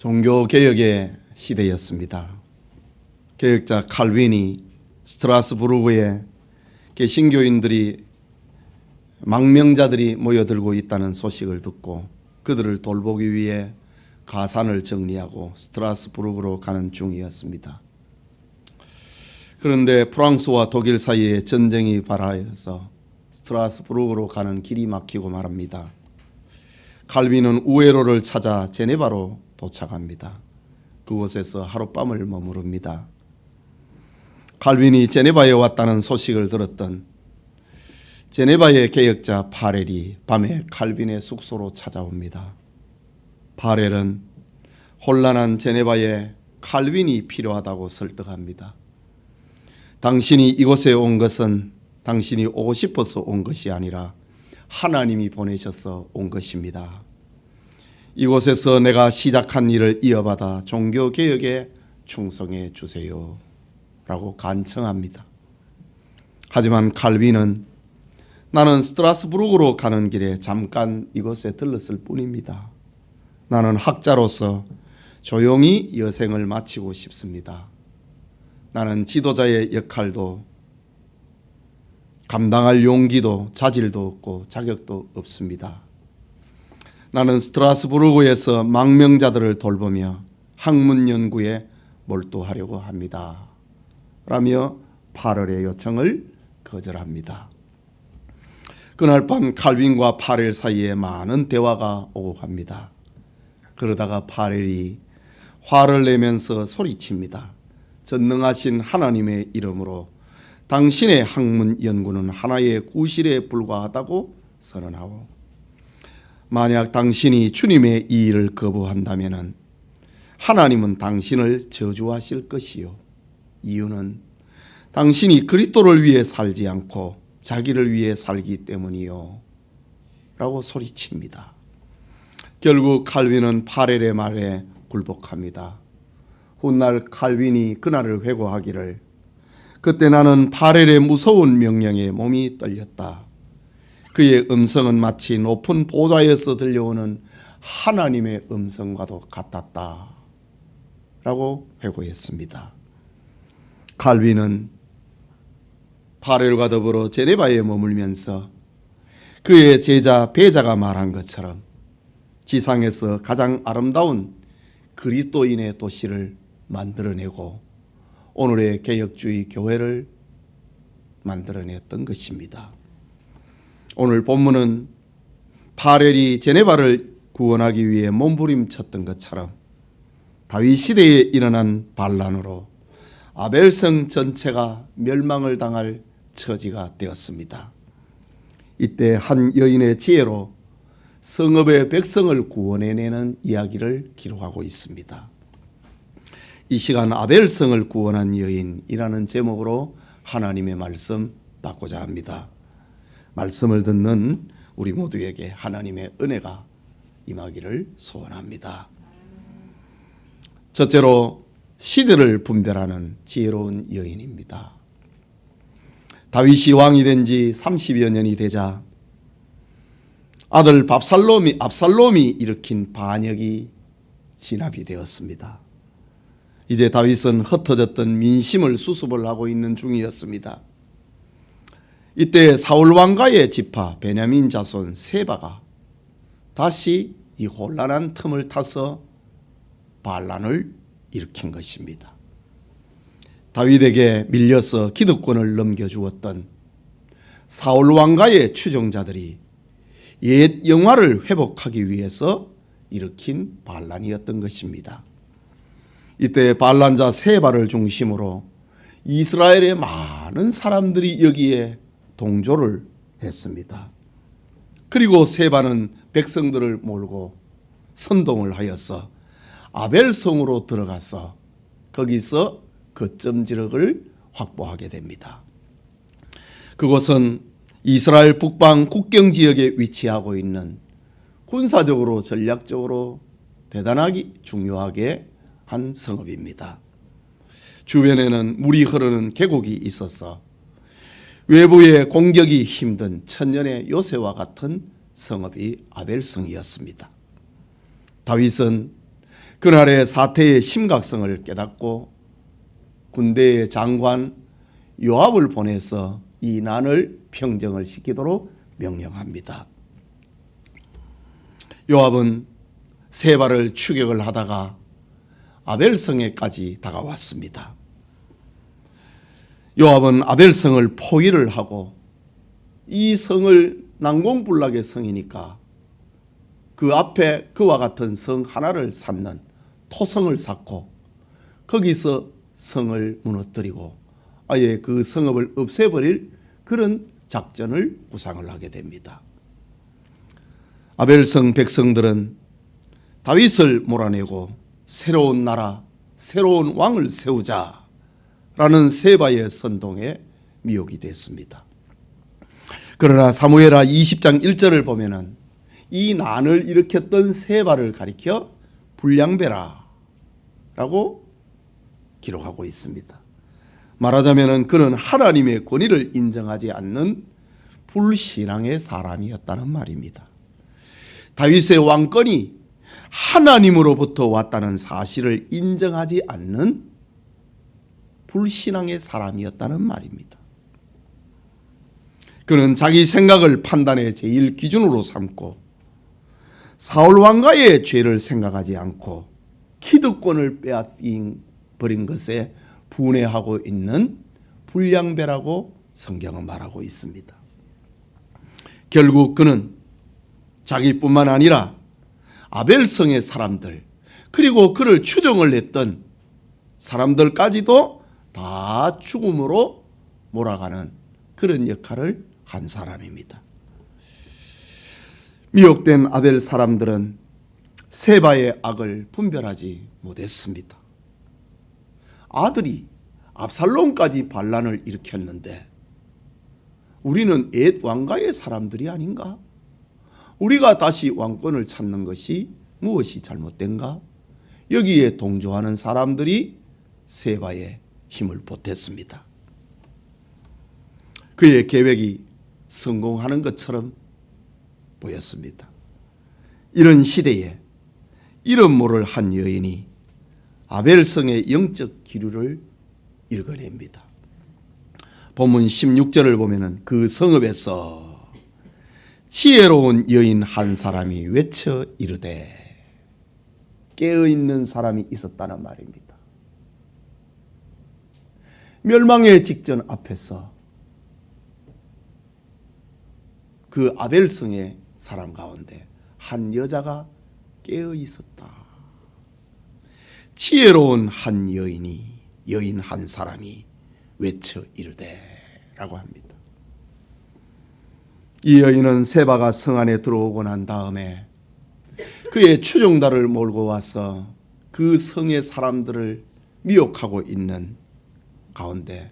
종교개혁의 시대였습니다. 개혁자 칼빈이 스트라스부르크에 개신교인들이 망명자들이 모여들고 있다는 소식을 듣고 그들을 돌보기 위해 가산을 정리하고 스트라스부르크로 가는 중이었습니다. 그런데 프랑스와 독일 사이에 전쟁이 발하여서 스트라스부르크로 가는 길이 막히고 말합니다. 칼빈은 우에로를 찾아 제네바로 도착합니다. 그곳에서 하룻밤을 머무릅니다. 칼빈이 제네바에 왔다는 소식을 들었던 제네바의 개혁자 파렐이 밤에 칼빈의 숙소로 찾아옵니다. 파렐은 혼란한 제네바에 칼빈이 필요하다고 설득합니다. 당신이 이곳에 온 것은 당신이 오고 싶어서 온 것이 아니라 하나님이 보내셔서 온 것입니다. 이곳에서 내가 시작한 일을 이어받아 종교개혁에 충성해 주세요 라고 간청합니다. 하지만 칼빈은 나는 스트라스부르크로 가는 길에 잠깐 이곳에 들렀을 뿐입니다. 나는 학자로서 조용히 여생을 마치고 싶습니다. 나는 지도자의 역할도 감당할 용기도 자질도 없고 자격도 없습니다. 나는 스트라스부르크에서 망명자들을 돌보며 학문 연구에 몰두하려고 합니다. 라며 파렐의 요청을 거절합니다. 그날 밤 칼빈과 파렐 사이에 많은 대화가 오고 갑니다. 그러다가 파렐이 화를 내면서 소리칩니다. 전능하신 하나님의 이름으로 당신의 학문 연구는 하나의 구실에 불과하다고 선언하오. 만약 당신이 주님의 이 일을 거부한다면 하나님은 당신을 저주하실 것이요. 이유는 당신이 그리스도를 위해 살지 않고 자기를 위해 살기 때문이요. 라고 소리칩니다. 결국 칼빈은 파렐의 말에 굴복합니다. 훗날 칼빈이 그날을 회고하기를 그때 나는 파렐의 무서운 명령에 몸이 떨렸다. 그의 음성은 마치 높은 보좌에서 들려오는 하나님의 음성과도 같았다. 라고 회고했습니다. 칼빈은 파렐과 더불어 제네바에 머물면서 그의 제자 베자가 말한 것처럼 지상에서 가장 아름다운 그리스도인의 도시를 만들어내고 오늘의 개혁주의 교회를 만들어냈던 것입니다. 오늘 본문은 파렐이 제네바를 구원하기 위해 몸부림쳤던 것처럼 다윗 시대에 일어난 반란으로 아벨성 전체가 멸망을 당할 처지가 되었습니다. 이때 한 여인의 지혜로 성읍의 백성을 구원해내는 이야기를 기록하고 있습니다. 이 시간 아벨성을 구원한 여인이라는 제목으로 하나님의 말씀 받고자 합니다. 말씀을 듣는 우리 모두에게 하나님의 은혜가 임하기를 소원합니다. 첫째로 시대를 분별하는 지혜로운 여인입니다. 다윗이 왕이 된 지 30여 년이 되자 아들 압살롬이 일으킨 반역이 진압이 되었습니다. 이제 다윗은 흩어졌던 민심을 수습을 하고 있는 중이었습니다. 이때 사울 왕가의 지파 베냐민 자손 세바가 다시 이 혼란한 틈을 타서 반란을 일으킨 것입니다. 다윗에게 밀려서 기득권을 넘겨주었던 사울 왕가의 추종자들이 옛 영화를 회복하기 위해서 일으킨 반란이었던 것입니다. 이때 반란자 세바를 중심으로 이스라엘의 많은 사람들이 여기에 동조를 했습니다. 그리고 세바는 백성들을 몰고 선동을 하여서 아벨성으로 들어가서 거기서 거점 지역을 확보하게 됩니다. 그곳은 이스라엘 북방 국경 지역에 위치하고 있는 군사적으로 전략적으로 대단하게 중요하게 한 성읍입니다. 주변에는 물이 흐르는 계곡이 있어서 외부의 공격이 힘든 천년의 요새와 같은 성읍이 아벨성이었습니다. 다윗은 그날의 사태의 심각성을 깨닫고 군대의 장관 요압을 보내서 이 난을 평정을 시키도록 명령합니다. 요압은 세바를 추격을 하다가 아벨성에까지 다가왔습니다. 요압은 아벨성을 포위를 하고 이 성을 난공불락의 성이니까 그 앞에 그와 같은 성 하나를 삼는 토성을 쌓고 거기서 성을 무너뜨리고 아예 그 성읍을 없애버릴 그런 작전을 구상을 하게 됩니다. 아벨성 백성들은 다윗을 몰아내고 새로운 나라, 새로운 왕을 세우자라는 세바의 선동에 미혹이 됐습니다. 그러나 사무엘하 20장 1절을 보면은 이 난을 일으켰던 세바를 가리켜 불량배라 라고 기록하고 있습니다. 말하자면 그는 하나님의 권위를 인정하지 않는 불신앙의 사람이었다는 말입니다. 다윗의 왕권이 하나님으로부터 왔다는 사실을 인정하지 않는 불신앙의 사람이었다는 말입니다. 그는 자기 생각을 판단의 제일 기준으로 삼고 사울 왕가의 죄를 생각하지 않고 기득권을 빼앗긴 것에 분해하고 있는 불량배라고 성경은 말하고 있습니다. 결국 그는 자기뿐만 아니라 아벨성의 사람들 그리고 그를 추종을 했던 사람들까지도 다 죽음으로 몰아가는 그런 역할을 한 사람입니다. 미혹된 아벨 사람들은 세바의 악을 분별하지 못했습니다. 아들이 압살롬까지 반란을 일으켰는데 우리는 옛 왕가의 사람들이 아닌가? 우리가 다시 왕권을 찾는 것이 무엇이 잘못된가? 여기에 동조하는 사람들이 세바의 힘을 보탰습니다. 그의 계획이 성공하는 것처럼 보였습니다. 이런 시대에 이름 모를 한 여인이 아벨성의 영적 기류를 읽어냅니다. 본문 16절을 보면은 그 성읍에서 지혜로운 여인 한 사람이 외쳐 이르되 깨어있는 사람이 있었다는 말입니다. 멸망의 직전 앞에서 그 아벨성의 사람 가운데 한 여자가 깨어 있었다. 지혜로운 한 여인 한 사람이 외쳐 이르되 라고 합니다. 이 여인은 세바가 성 안에 들어오고 난 다음에 그의 추종자를 몰고 와서 그 성의 사람들을 미혹하고 있는 가운데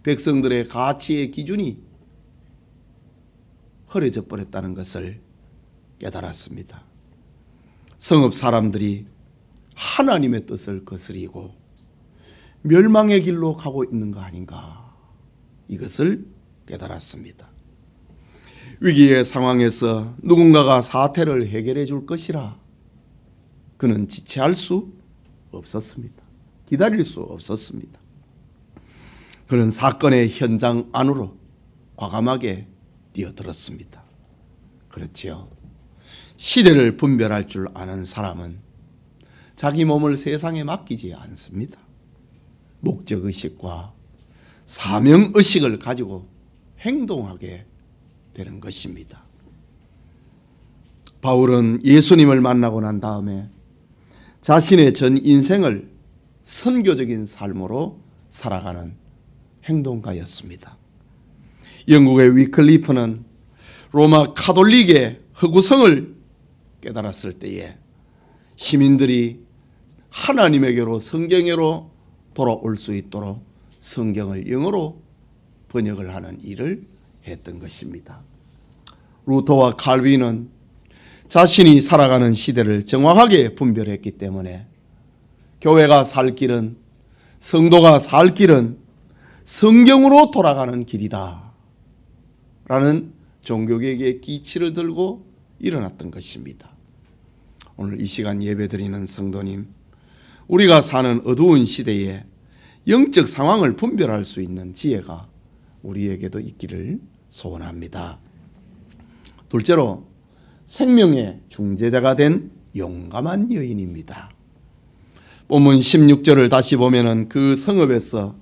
백성들의 가치의 기준이 흐려져 버렸다는 것을 깨달았습니다. 성읍 사람들이 하나님의 뜻을 거스리고 멸망의 길로 가고 있는 거 아닌가, 이것을 깨달았습니다. 위기의 상황에서 누군가가 사태를 해결해 줄 것이라 그는 지체할 수 없었습니다. 기다릴 수 없었습니다. 그는 사건의 현장 안으로 과감하게 뛰어들었습니다. 그렇지요. 시대를 분별할 줄 아는 사람은 자기 몸을 세상에 맡기지 않습니다. 목적의식과 사명의식을 가지고 행동하게 되는 것입니다. 바울은 예수님을 만나고 난 다음에 자신의 전 인생을 선교적인 삶으로 살아가는 행동가였습니다. 영국의 위클리프는 로마 카톨릭의 허구성을 깨달았을 때에 시민들이 하나님에게로 성경으로 돌아올 수 있도록 성경을 영어로 번역을 하는 일을 했던 것입니다. 루터와 칼빈은 자신이 살아가는 시대를 정확하게 분별했기 때문에 교회가 살 길은, 성도가 살 길은 성경으로 돌아가는 길이다 라는 종교개혁의 기치를 들고 일어났던 것입니다. 오늘 이 시간 예배드리는 성도님, 우리가 사는 어두운 시대에 영적 상황을 분별할 수 있는 지혜가 우리에게도 있기를 소원합니다. 둘째로 생명의 중재자가 된 용감한 여인입니다. 본문 16절을 다시 보면은 그 성읍에서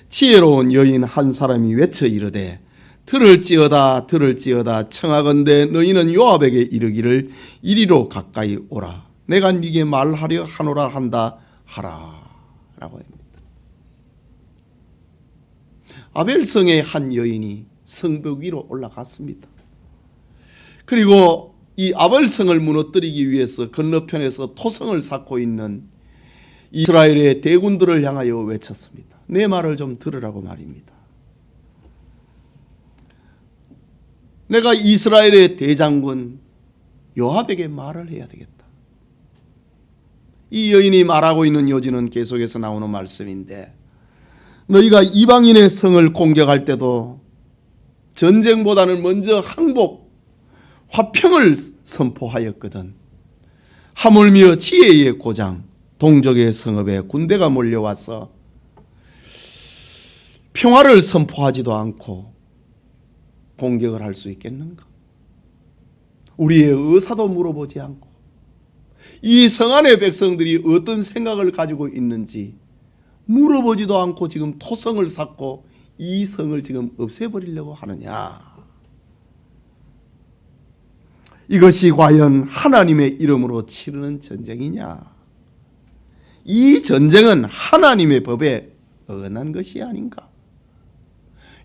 지혜로운 여인 한 사람이 외쳐 이르되 들을지어다 들을지어다 청하건대 너희는 요압에게 이르기를 이리로 가까이 오라 내가 네게 말하려 하노라 한다 하라 라고 합니다. 아벨성의 한 여인이 성벽 위로 올라갔습니다. 그리고 이 아벨성을 무너뜨리기 위해서 건너편에서 토성을 쌓고 있는 이스라엘의 대군들을 향하여 외쳤습니다. 내 말을 좀 들으라고 말입니다. 내가 이스라엘의 대장군 요압에게 말을 해야 되겠다. 이 여인이 말하고 있는 요지는 계속해서 나오는 말씀인데, 너희가 이방인의 성을 공격할 때도 전쟁보다는 먼저 항복, 화평을 선포하였거든. 하물며 지혜의 고장 동족의 성읍에 군대가 몰려와서 평화를 선포하지도 않고 공격을 할 수 있겠는가? 우리의 의사도 물어보지 않고 이 성 안의 백성들이 어떤 생각을 가지고 있는지 물어보지도 않고 지금 토성을 쌓고 이 성을 지금 없애버리려고 하느냐? 이것이 과연 하나님의 이름으로 치르는 전쟁이냐? 이 전쟁은 하나님의 법에 어긋난 것이 아닌가?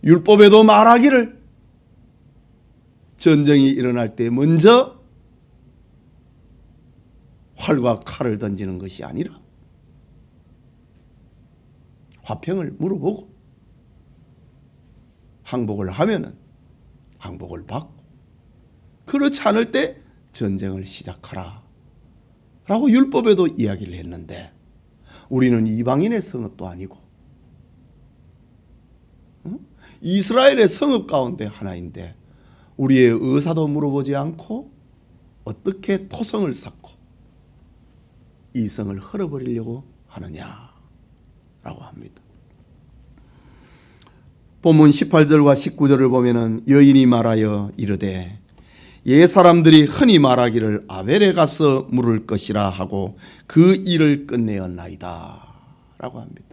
율법에도 말하기를 전쟁이 일어날 때 먼저 활과 칼을 던지는 것이 아니라 화평을 물어보고 항복을 하면은 항복을 받고 그렇지 않을 때 전쟁을 시작하라 라고 율법에도 이야기를 했는데, 우리는 이방인의 성읍도 아니고 이스라엘의 성읍 가운데 하나인데 우리의 의사도 물어보지 않고 어떻게 토성을 쌓고 이 성을 헐어버리려고 하느냐라고 합니다. 본문 18절과 19절을 보면은 여인이 말하여 이르되 옛 사람들이 흔히 말하기를 아벨에 가서 물을 것이라 하고 그 일을 끝내었나이다 라고 합니다.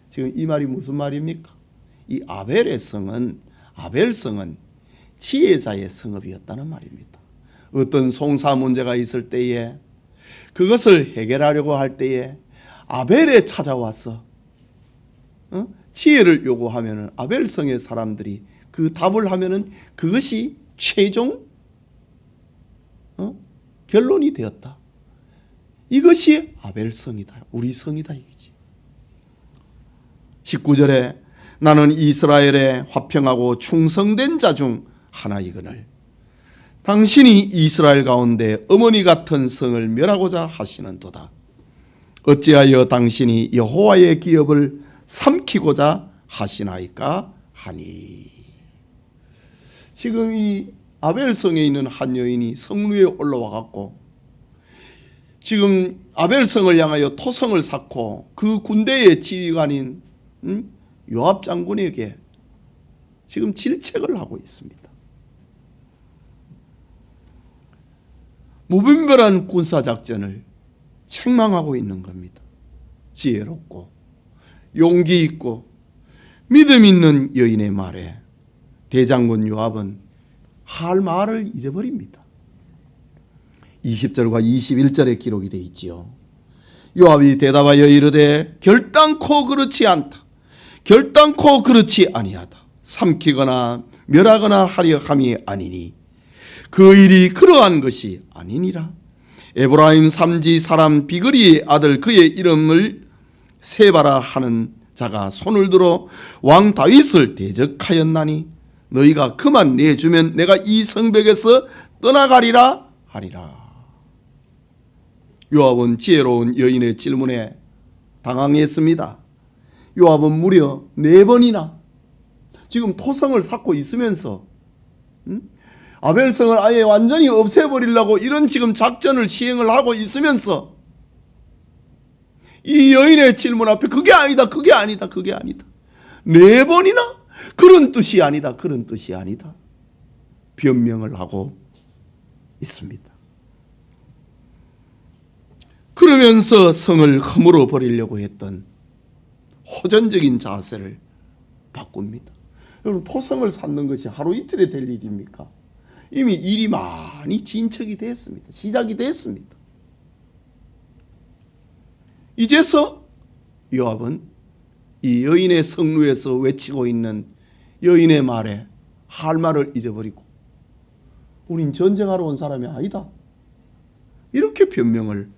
지금 이 말이 무슨 말입니까? 이 아벨성은 지혜자의 성읍이었다는 말입니다. 어떤 송사 문제가 있을 때에 그것을 해결하려고 할 때에 아벨에 찾아와서 지혜를 요구하면은 아벨성의 사람들이 그 답을 하면은 그것이 최종 결론이 되었다. 이것이 아벨성이다. 우리 성이다 이거지. 19절에 나는 이스라엘의 화평하고 충성된 자 중 하나이거늘 당신이 이스라엘 가운데 어머니 같은 성을 멸하고자 하시는도다. 어찌하여 당신이 여호와의 기업을 삼키고자 하시나이까 하니. 지금 이 아벨성에 있는 한 여인이 성 위에 올라와 갖고 지금 아벨성을 향하여 토성을 쌓고 그 군대의 지휘관인 요압 장군에게 지금 질책을 하고 있습니다. 무분별한 군사작전을 책망하고 있는 겁니다. 지혜롭고 용기 있고 믿음 있는 여인의 말에 대장군 요압은 할 말을 잊어버립니다. 20절과 21절에 기록이 되어 있지요. 요압이 대답하여 이르되 결단코 그렇지 않다. 결단코 그렇지 아니하다. 삼키거나 멸하거나 하려 함이 아니니 그 일이 그러한 것이 아니니라. 에브라임 삼지 사람 비그리의 아들 그의 이름을 세바라 하는 자가 손을 들어 왕 다윗을 대적하였나니 너희가 그만 내주면 내가 이 성벽에서 떠나가리라 하리라. 요압은 지혜로운 여인의 질문에 당황했습니다. 요압은 무려 4번이나 지금 토성을 쌓고 있으면서 아벨성을 아예 완전히 없애버리려고 이런 지금 작전을 시행을 하고 있으면서 이 여인의 질문 앞에 그게 아니다, 그게 아니다, 그게 아니다. 4번이나 그런 뜻이 아니다, 그런 뜻이 아니다. 변명을 하고 있습니다. 그러면서 성을 허물어 버리려고 했던 호전적인 자세를 바꿉니다. 여러분, 토성을 쌓는 것이 하루 이틀에 될 일입니까? 이미 일이 많이 진척이 됐습니다. 시작이 됐습니다. 이제서 요압은 이 여인의 성루에서 외치고 있는 여인의 말에 할 말을 잊어버리고 우린 전쟁하러 온 사람이 아니다, 이렇게 변명을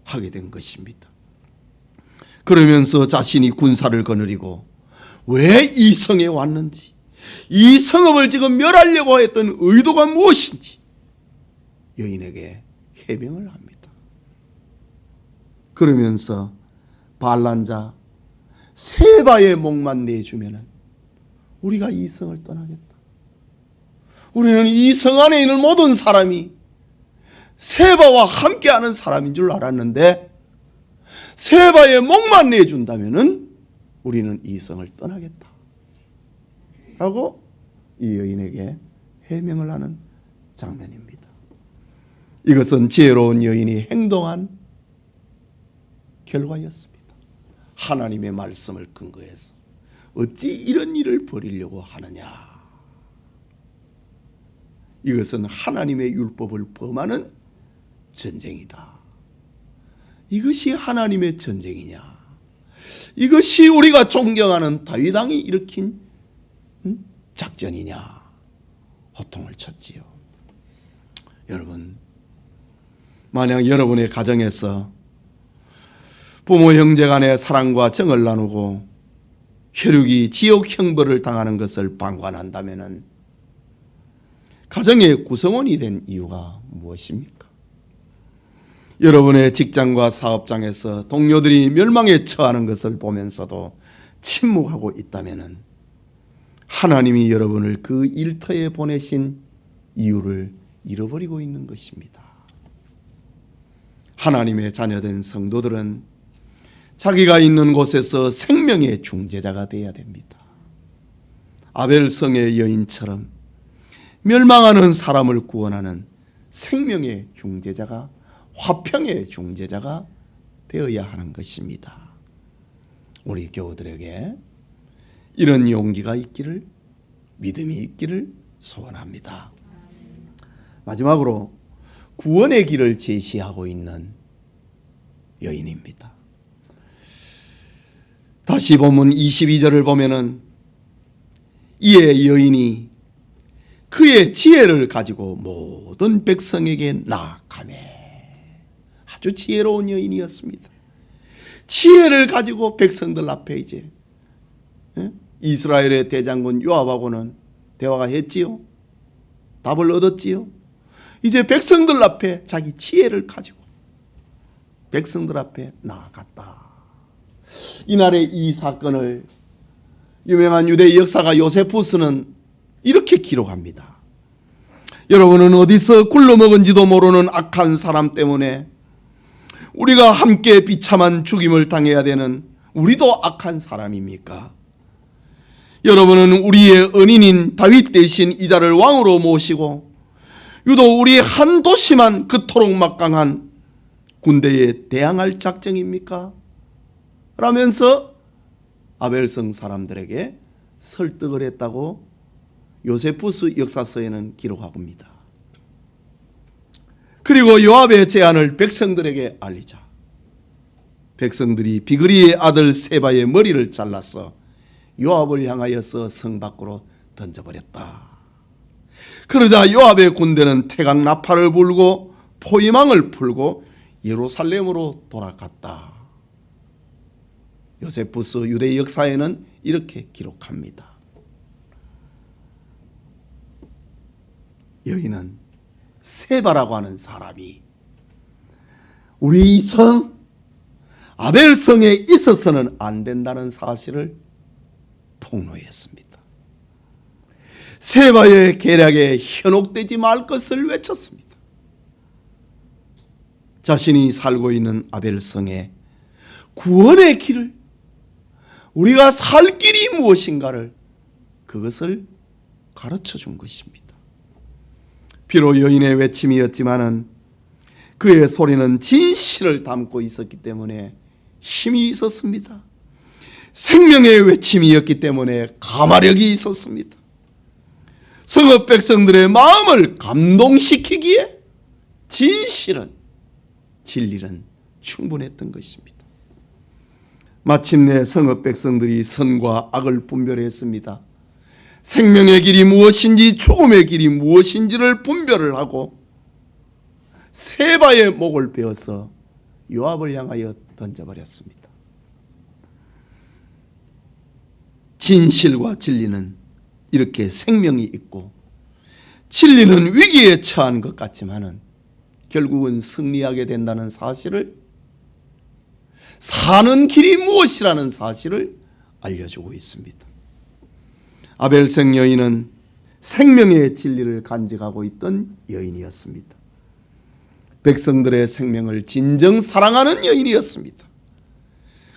하게 된 것입니다. 그러면서 자신이 군사를 거느리고 왜 이 성에 왔는지, 이 성읍을 지금 멸하려고 했던 의도가 무엇인지 여인에게 해명을 합니다. 그러면서 반란자 세바의 목만 내주면은 우리가 이 성을 떠나겠다. 우리는 이 성 안에 있는 모든 사람이 세바와 함께하는 사람인 줄 알았는데 세바의 목만 내준다면은 우리는 이 성을 떠나겠다 라고 이 여인에게 해명을 하는 장면입니다. 이것은 지혜로운 여인이 행동한 결과였습니다. 하나님의 말씀을 근거해서 어찌 이런 일을 벌이려고 하느냐. 이것은 하나님의 율법을 범하는 전쟁이다. 이것이 하나님의 전쟁이냐. 이것이 우리가 존경하는 다윗 왕이 일으킨 작전이냐. 호통을 쳤지요. 여러분, 만약 여러분의 가정에서 부모 형제 간의 사랑과 정을 나누고 혈육이 지옥 형벌을 당하는 것을 방관한다면 가정의 구성원이 된 이유가 무엇입니까? 여러분의 직장과 사업장에서 동료들이 멸망에 처하는 것을 보면서도 침묵하고 있다면 하나님이 여러분을 그 일터에 보내신 이유를 잃어버리고 있는 것입니다. 하나님의 자녀된 성도들은 자기가 있는 곳에서 생명의 중재자가 되어야 됩니다. 아벨성의 여인처럼 멸망하는 사람을 구원하는 생명의 중재자가, 화평의 중재자가 되어야 하는 것입니다. 우리 교우들에게 이런 용기가 있기를, 믿음이 있기를 소원합니다. 마지막으로 구원의 길을 제시하고 있는 여인입니다. 다시 본문 22절을 보면은 이에 여인이 그의 지혜를 가지고 모든 백성에게 나아가매. 아주 지혜로운 여인이었습니다. 지혜를 가지고 백성들 앞에 이제 이스라엘의 대장군 요압하고는 대화가 했지요. 답을 얻었지요. 이제 백성들 앞에 자기 지혜를 가지고 백성들 앞에 나아갔다. 이날의 이 사건을 유명한 유대 역사가 요세푸스는 이렇게 기록합니다. 여러분은 어디서 굴러먹은지도 모르는 악한 사람 때문에 우리가 함께 비참한 죽임을 당해야 되는 우리도 악한 사람입니까? 여러분은 우리의 은인인 다윗 대신 이자를 왕으로 모시고 유독 우리의 한 도시만 그토록 막강한 군대에 대항할 작정입니까? 라면서 아벨성 사람들에게 설득을 했다고 요세푸스 역사서에는 기록하고 있습니다. 그리고 요압의 제안을 백성들에게 알리자 백성들이 비그리의 아들 세바의 머리를 잘라서 요압을 향하여서 성 밖으로 던져버렸다. 그러자 요압의 군대는 태강 나팔을 불고 포위망을 풀고 예루살렘으로 돌아갔다. 요세푸스 유대 역사에는 이렇게 기록합니다. 여인은 세바라고 하는 사람이 우리 성 아벨성에 있어서는 안 된다는 사실을 폭로했습니다. 세바의 계략에 현혹되지 말 것을 외쳤습니다. 자신이 살고 있는 아벨성의 구원의 길을, 우리가 살 길이 무엇인가를 그것을 가르쳐 준 것입니다. 비록 여인의 외침이었지만은 그의 소리는 진실을 담고 있었기 때문에 힘이 있었습니다. 생명의 외침이었기 때문에 가마력이 있었습니다. 성읍 백성들의 마음을 감동시키기에 진실은, 진리는 충분했던 것입니다. 마침내 성읍 백성들이 선과 악을 분별했습니다. 생명의 길이 무엇인지 죽음의 길이 무엇인지를 분별을 하고 세바의 목을 베어서 요압을 향하여 던져버렸습니다. 진실과 진리는 이렇게 생명이 있고 진리는 위기에 처한 것 같지만은 결국은 승리하게 된다는 사실을, 사는 길이 무엇이라는 사실을 알려주고 있습니다. 아벨성 여인은 생명의 진리를 간직하고 있던 여인이었습니다. 백성들의 생명을 진정 사랑하는 여인이었습니다.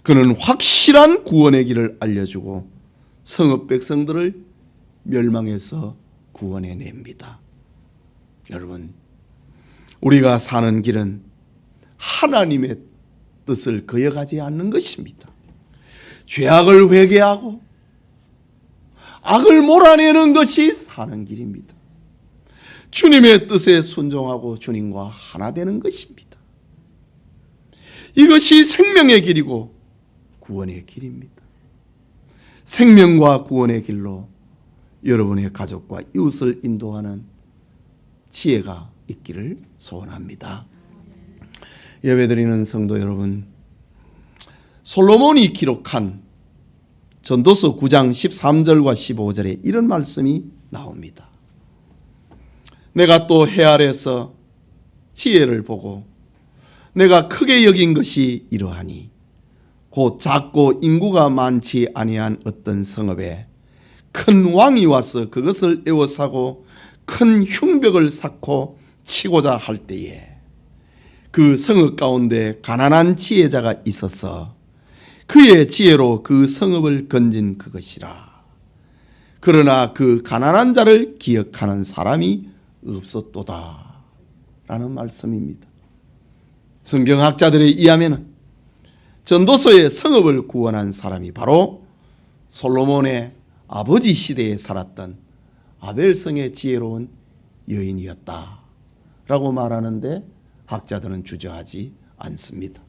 그는 확실한 구원의 길을 알려주고 성읍 백성들을 멸망에서 구원해냅니다. 여러분, 우리가 사는 길은 하나님의 뜻을 거역하지 않는 것입니다. 죄악을 회개하고 악을 몰아내는 것이 사는 길입니다. 주님의 뜻에 순종하고 주님과 하나 되는 것입니다. 이것이 생명의 길이고 구원의 길입니다. 생명과 구원의 길로 여러분의 가족과 이웃을 인도하는 지혜가 있기를 소원합니다. 예배드리는 성도 여러분, 솔로몬이 기록한 전도서 9장 13절과 15절에 이런 말씀이 나옵니다. 내가 또 해 아래서 지혜를 보고 내가 크게 여긴 것이 이러하니 곧 작고 인구가 많지 아니한 어떤 성읍에 큰 왕이 와서 그것을 에워싸고 큰 흉벽을 쌓고 치고자 할 때에 그 성읍 가운데 가난한 지혜자가 있어서 그의 지혜로 그 성읍을 건진 그것이라. 그러나 그 가난한 자를 기억하는 사람이 없었도다 라는 말씀입니다. 성경학자들에 의하면 전도서의 성읍을 구원한 사람이 바로 솔로몬의 아버지 시대에 살았던 아벨성의 지혜로운 여인이었다 라고 말하는데 학자들은 주저하지 않습니다.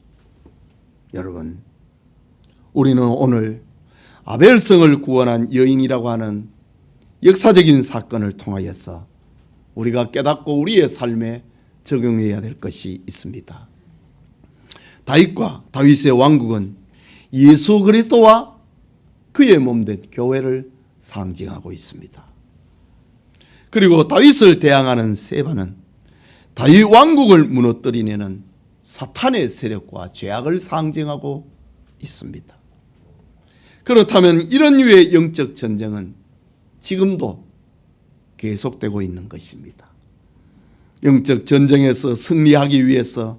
여러분, 우리는 오늘 아벨성을 구원한 여인이라고 하는 역사적인 사건을 통하여서 우리가 깨닫고 우리의 삶에 적용해야 될 것이 있습니다. 다윗의 왕국은 예수 그리스도와 그의 몸된 교회를 상징하고 있습니다. 그리고 다윗을 대항하는 세바는 다윗 왕국을 무너뜨리려는 사탄의 세력과 죄악을 상징하고 있습니다. 그렇다면 이런 류의 영적 전쟁은 지금도 계속되고 있는 것입니다. 영적 전쟁에서 승리하기 위해서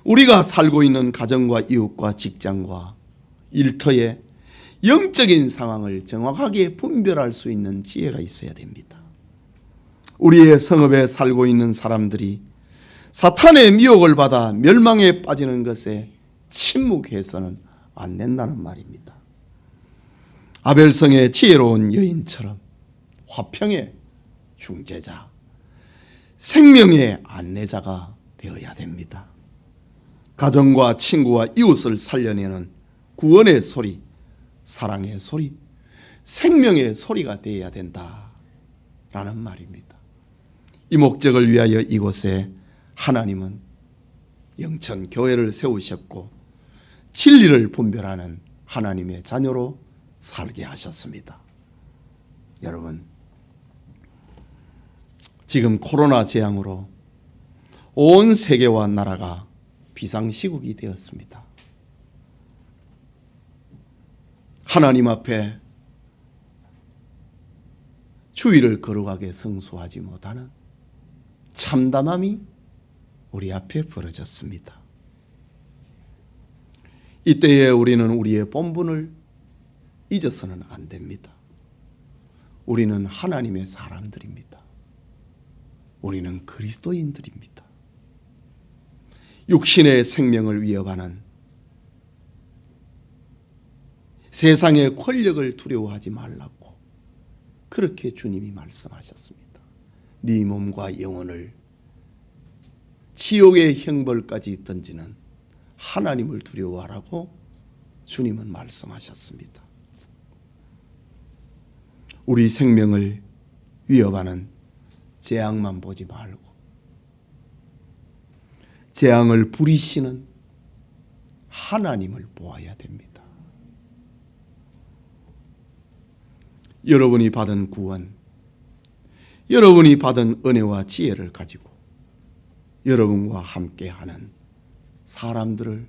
우리가 살고 있는 가정과 이웃과 직장과 일터의 영적인 상황을 정확하게 분별할 수 있는 지혜가 있어야 됩니다. 우리의 성읍에 살고 있는 사람들이 사탄의 미혹을 받아 멸망에 빠지는 것에 침묵해서는 안 된다는 말입니다. 아벨성의 지혜로운 여인처럼 화평의 중재자, 생명의 안내자가 되어야 됩니다. 가정과 친구와 이웃을 살려내는 구원의 소리, 사랑의 소리, 생명의 소리가 되어야 된다라는 말입니다. 이 목적을 위하여 이곳에 하나님은 영천 교회를 세우셨고 진리를 분별하는 하나님의 자녀로 살게 하셨습니다. 여러분, 지금 코로나 재앙으로 온 세계와 나라가 비상시국이 되었습니다. 하나님 앞에 주의를 거룩하게 성수하지 못하는 참담함이 우리 앞에 벌어졌습니다. 이때에 우리는 우리의 본분을 잊어서는 안 됩니다. 우리는 하나님의 사람들입니다. 우리는 그리스도인들입니다. 육신의 생명을 위협하는 세상의 권력을 두려워하지 말라고 그렇게 주님이 말씀하셨습니다. 네 몸과 영혼을 지옥의 형벌까지 던지는 하나님을 두려워하라고 주님은 말씀하셨습니다. 우리 생명을 위협하는 재앙만 보지 말고 재앙을 부리시는 하나님을 보아야 됩니다. 여러분이 받은 구원, 여러분이 받은 은혜와 지혜를 가지고 여러분과 함께하는 사람들을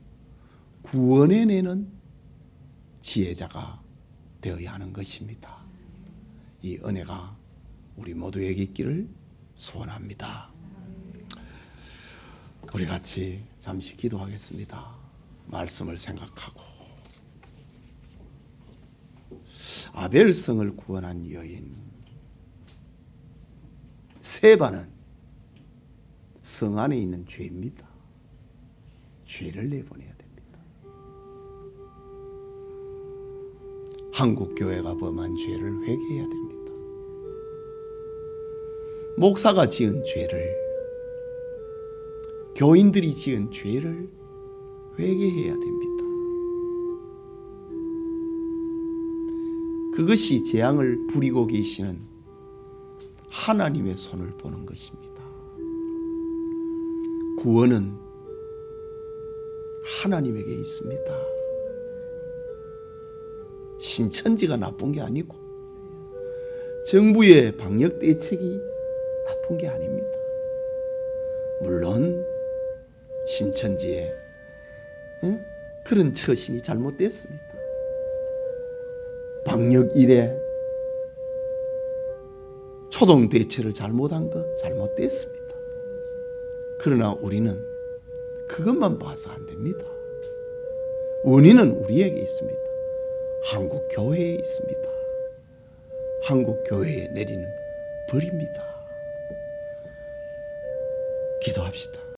구원해내는 지혜자가 되어야 하는 것입니다. 이 은혜가 우리 모두에게 있기를 소원합니다. 우리 같이 잠시 기도하겠습니다. 말씀을 생각하고 아벨성을 구원한 여인 세바는 성 안에 있는 죄입니다. 죄를 내보내야 됩니다. 한국 교회가 범한 죄를 회개해야 됩니다. 목사가 지은 죄를, 교인들이 지은 죄를 회개해야 됩니다. 그것이 재앙을 부리고 계시는 하나님의 손을 보는 것입니다. 구원은 하나님에게 있습니다. 신천지가 나쁜 게 아니고 정부의 방역 대책이 나쁜 게 아닙니다. 물론 신천지의 그런 처신이 잘못됐습니다. 방역 이래 초동 대처를 잘못한 것 잘못됐습니다. 그러나 우리는 그것만 봐서 안 됩니다. 원인은 우리에게 있습니다. 한국 교회에 있습니다. 한국 교회에 내리는 벌입니다. 기도합시다.